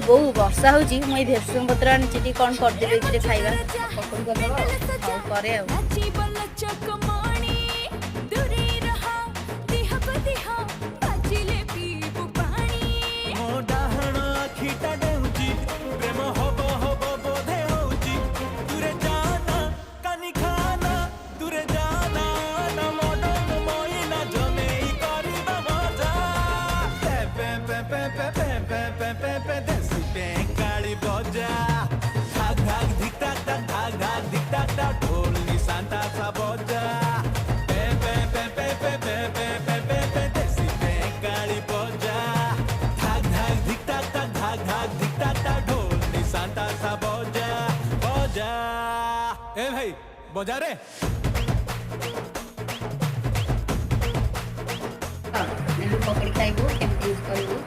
बहु वर्षा होची मुई भेसुम पत्र आनी कौन कर देबे जे खाइबा पकड़ कर दबा हां करे आ ମୋ ଡାହାଣ ଆଖିଟା ଡେଉଁଛି ପ୍ରେମ ହବ ହବ ବୋଧେ ହଉଛି ଦୂରେ ଯାନା କାନି ଖାନା ଦୂରେ ଯାନା ନା ମଡନ ମଇନା ଜମେଇ କରିବା ମଜା pay pay pay pay pay pay pay pay pay pay ଦେଶୀ ବେଙ୍ଗାଳି ବଜା ଧାକ ଧାକ ଧିକ ଧାକ ଧାକ ଧାକ ଧିକ ଧାକ ଧାକ ଢୋଲ ନିଶାନ୍ତା ସା ବଜା pay pay pay pay pay pay pay pay pay pay ଦେଶୀ ବେଙ୍ଗାଳି ବଜା ଧାକ ଧାକ ଧିକ ଧାକ ଧାକ ଧାକ ଧିକ ଧାକ ଧାକ ଢୋଲ ନିଶାନ୍ତା ସା ବଜା ବଜା ଏ ଭାଇ ବଜା ରେ पकड़ खाइबू केमती यूज करू